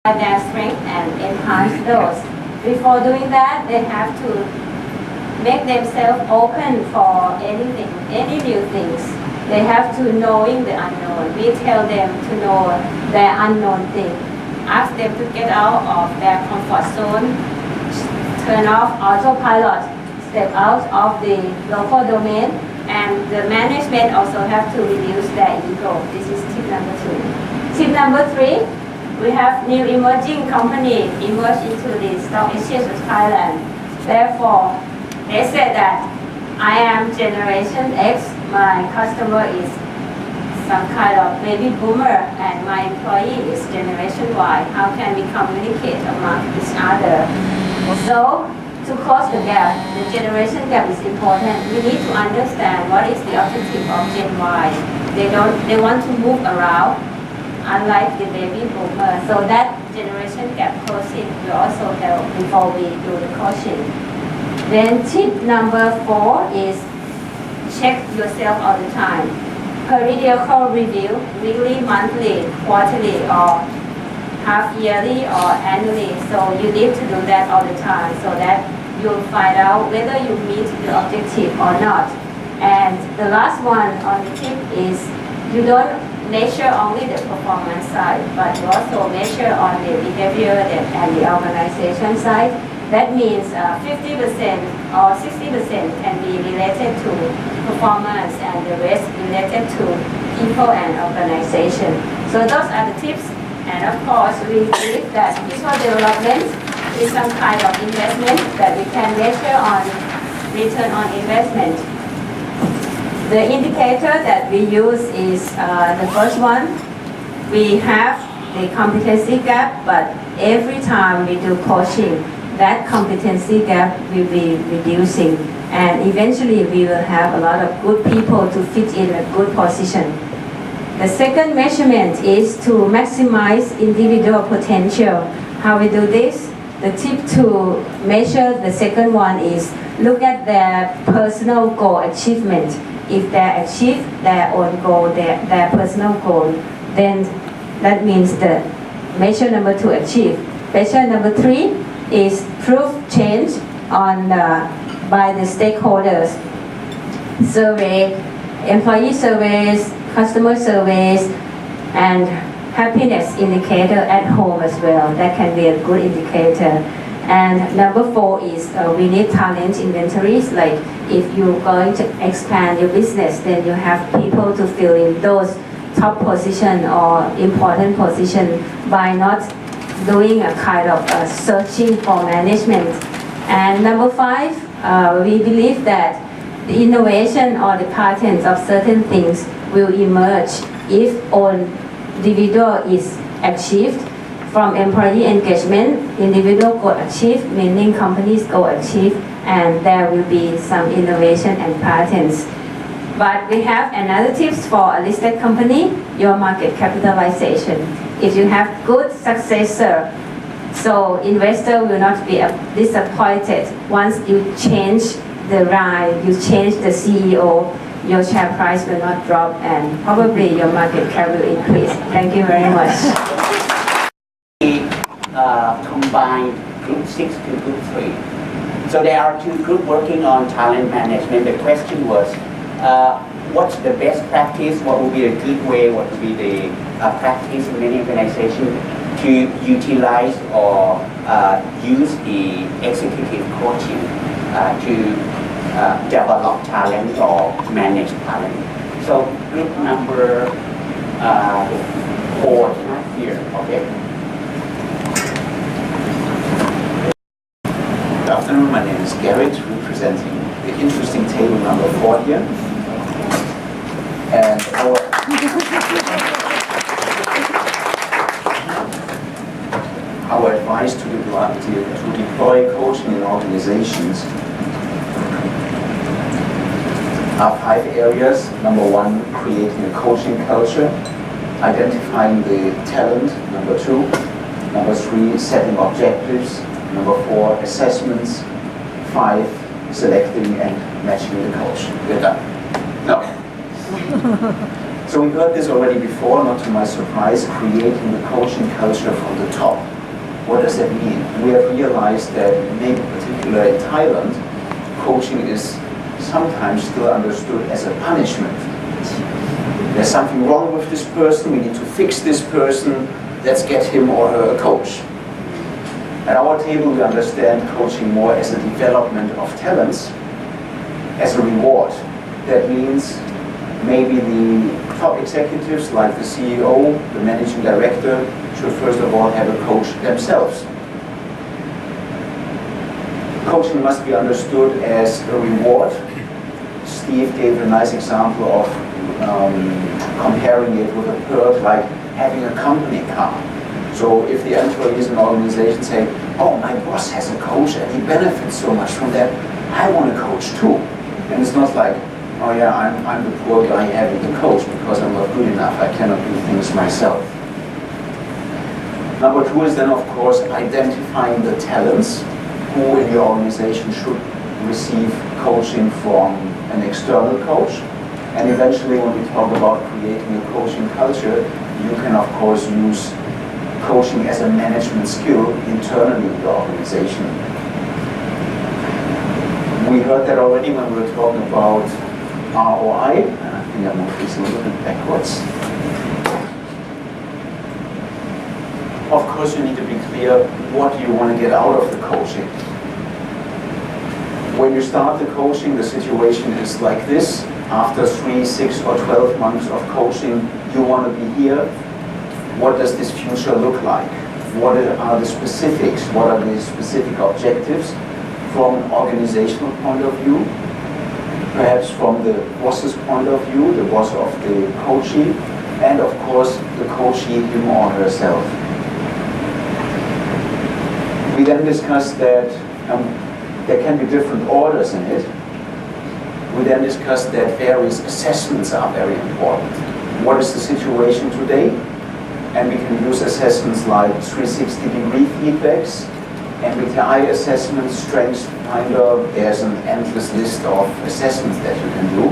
their strength and enhance those. Before doing that, they have to make themselves open for anything, any new things. They have to knowing the unknown. We tell them to know their unknown thing. Ask them to get out of their comfort zone, turn off autopilot, step out of the local domain, and the management also have to reduce their ego. This is tip number 2. Tip number 3, we have new emerging company emerge into the stock exchange of Thailand. Therefore, they said that I am generation X, my customer is some kind of baby boomer, and my employee is generation Y. How can we communicate among each other? So, to close the gap, the generation gap is important. We need to understand what is the objective of Gen Y. They want to move around, unlike the baby boomer. So that generation gap closing will also help before we do the coaching. Then tip number 4 is check yourself all the time. Periodical review, weekly, monthly, quarterly, or half yearly or annually. So you need to do that all the time so that you'll find out whether you meet the objective or not. And the last one on the tip is you don't measure only the performance side, but you also measure on the behavior and the organization side. That means 50% or 60% can be related to performance and the rest related to people and organization. So those are the tips. And of course, we believe that people development is some kind of investment that we can measure on return on investment. The indicator that we use is the first one. We have the competency gap, but every time we do coaching, that competency gap will be reducing, and eventually we will have a lot of good people to fit in a good position. The second measurement is to maximize individual potential. How we do this? The tip to measure the second one is look at their personal goal achievement. If they achieve their own goal, their personal goal, then that means the measure number 2 achieved. Measure number 3 is proof change on by the stakeholders. Survey, employee surveys, customer surveys, and happiness indicator at home as well. That can be a good indicator. And number 4 is we need talent inventories. Like if you're going to expand your business, then you have people to fill in those top position or important position by not doing a kind of searching for management. And number 5, we believe that the innovation or the patents of certain things will emerge if all individual is achieved. From employee engagement, individual goal achieved, meaning companies goal achieved, and there will be some innovation and patents. But we have another tips for a listed company, your market capitalization. If you have good successor, so investor will not be disappointed. Once you change the ride, you change the CEO, your share price will not drop and probably your market cap will increase. Thank you very much. Combined group 6 to group 3. So there are 2 groups working on talent management. The question was, what's the best practice? What would be a good way? What would be the practice in many organizations to utilize or use the executive coaching to develop talent or manage talent? So group number 4 here, okay? Good afternoon, my name is Garrett, representing the interesting table number 4 here. And our advice to deploy coaching in organizations are 5 areas. Number 1, creating a coaching culture. Identifying the talent. Number 2. Number 3, setting objectives. Number 4, assessments. 5, selecting and matching the coach. We're done. No. So we heard this already before, not to my surprise, creating the coaching culture from the top. What does that mean? We have realized that maybe particularly in Thailand, coaching is sometimes still understood as a punishment. There's something wrong with this person, we need to fix this person, let's get him or her a coach. At our table we understand coaching more as a development of talents, as a reward. That means maybe the top executives like the CEO, the managing director, should first of all have a coach themselves. Coaching must be understood as a reward. Steve gave a nice example of comparing it with a perk like having a company car. So if the employees in an organization say, oh, my boss has a coach and he benefits so much from that, I want a coach too. And it's not like, oh yeah, I'm the poor guy having a coach because I'm not good enough, I cannot do things myself. Number two is then of course identifying the talents who in your organization should receive coaching from an external coach. And eventually when we talk about creating a coaching culture, you can of course use coaching as a management skill internally in your organization. We heard that already when we were talking about ROI. I think I moved this a little bit backwards. Of course you need to be clear what you want to get out of the coaching. When you start the coaching, the situation is like this. After 3, 6 or 12 months of coaching, you want to be here. What does this future look like? What are the specifics? What are the specific objectives from an organizational point of view? Perhaps from the boss's point of view, the boss of the coachee, and of course the coachee, him or herself. We then discussed that there can be different orders in it. We then discussed that various assessments are very important. What is the situation today? And we can use assessments like 360-degree feedbacks, MBTI assessments, strengths finder. There's an endless list of assessments that you can do.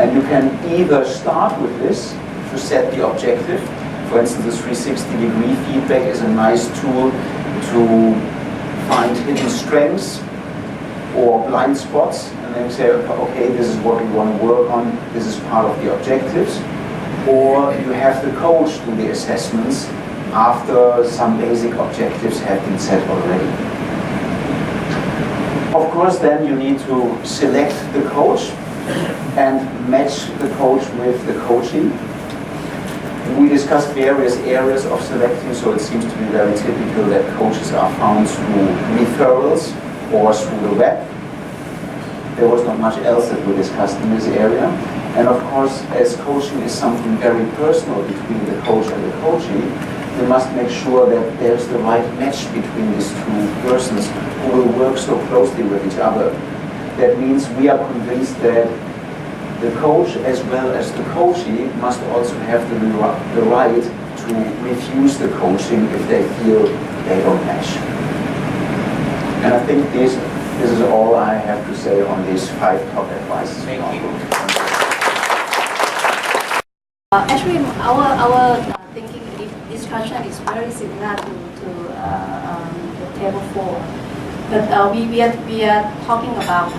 And you can either start with this to set the objective. For instance, the 360-degree feedback is a nice tool to find hidden strengths or blind spots, and then say, okay, this is what we want to work on, this is part of the objectives. Or you have the coach do the assessments after some basic objectives have been set already. Of course, then you need to select the coach and match the coach with the coachee. We discussed various areas of selecting, so it seems to be very typical that coaches are found through referrals or through the web. There was not much else that we discussed in this area. And of course, as coaching is something very personal between the coach and the coachee, we must make sure that there's the right match between these two persons who will work so closely with each other. That means we are convinced that the coach as well as the coachee must also have the right to refuse the coaching if they feel they don't match. And I think this is all I have to say on these 5 top advices. Thank you. Actually, our thinking discussion is very similar to the table 4. But we are talking about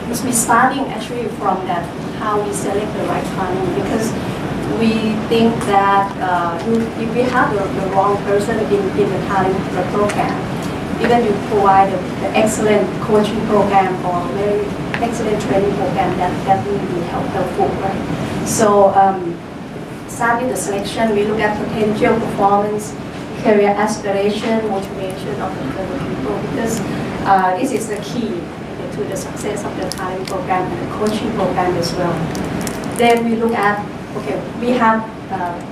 we're starting actually from that how we select the right talent, because we think that if we have the wrong person in the talent program, even you provide the excellent coaching program or very excellent training program, that will be helpful, right? So start with the selection. We look at potential, performance, career aspiration, motivation of the people, because this is the key to the success of the talent program and the coaching program as well. Then we look at, okay, we have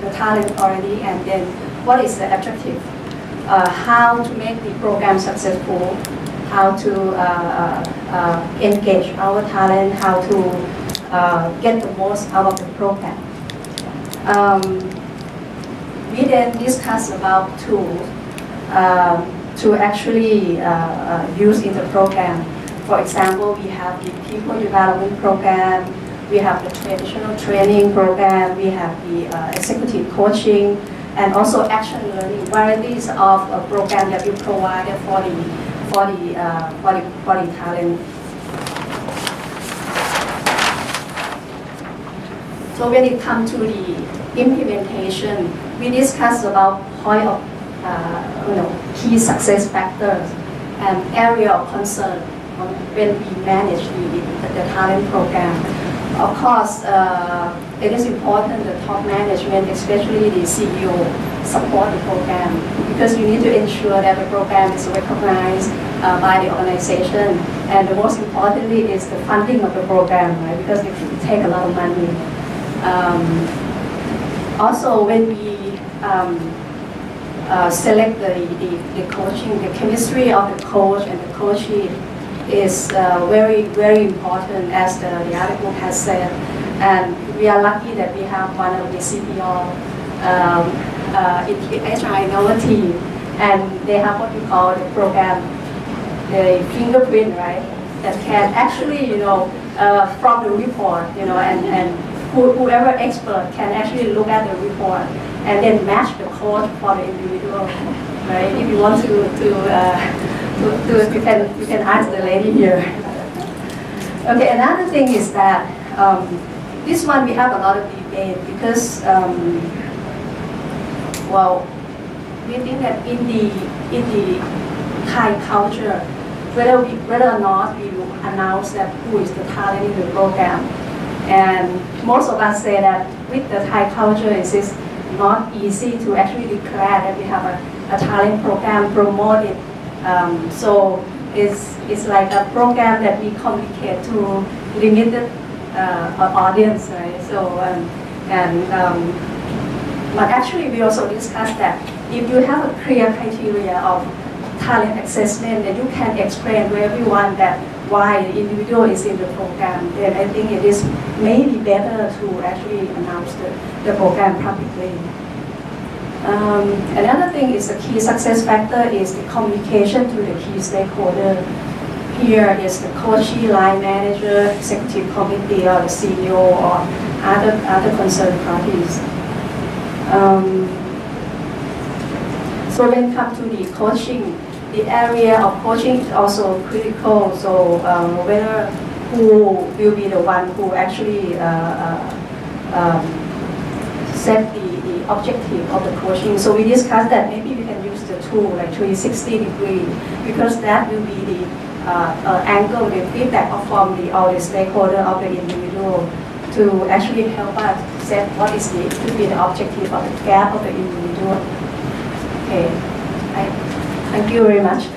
the talent already, and then what is the objective? How to make the program successful, how to engage our talent, how to get the most out of the program. We then discuss about tools to actually use in the program. For example, we have the people development program, we have the traditional training program, we have the executive coaching, and also action learning, varieties of programs that we provided for the talent. So when it comes to the implementation, we discussed about point of key success factors and area of concern when we manage the talent program. Of course, it is important the top management, especially the CEO, support the program because you need to ensure that the program is recognized by the organization. And the most importantly is the funding of the program, right? Because it takes a lot of money. Also, when we select the coaching, the chemistry of the coach and the coachee is very, very important, as the article has said. And we are lucky that we have one of the CPO HR in our team, and they have what we call the program, the fingerprint, right? That can actually, from the report, and whoever expert can actually look at the report and then match the coach for the individual, right? If you want to you can ask the lady here. Okay, another thing is that this one we have a lot of debate because we think that in the Thai culture, whether or not we will announce that who is the talent in the program, and most of us say that with the Thai culture, it is not easy to actually declare that we have a talent program, promote it. So it's like a program that we communicate to limited audience, right? So but actually we also discussed that if you have a clear criteria of talent assessment, then you can explain to everyone that why the individual is in the program, then I think it is maybe better to actually announce the program publicly. Another thing is the key success factor is the communication to the key stakeholder. Here is the coachee, line manager, executive committee, or the CEO, or other concerned parties. So when it comes to the coaching, the area of coaching is also critical. So whether who will be the one who actually set the objective of the coaching. So we discussed that maybe we can use the tool like 360 degree because that will be the angle, the feedback from all the stakeholder of the individual to actually help us set what is to be the objective of the gap of the individual. Okay, thank you very much.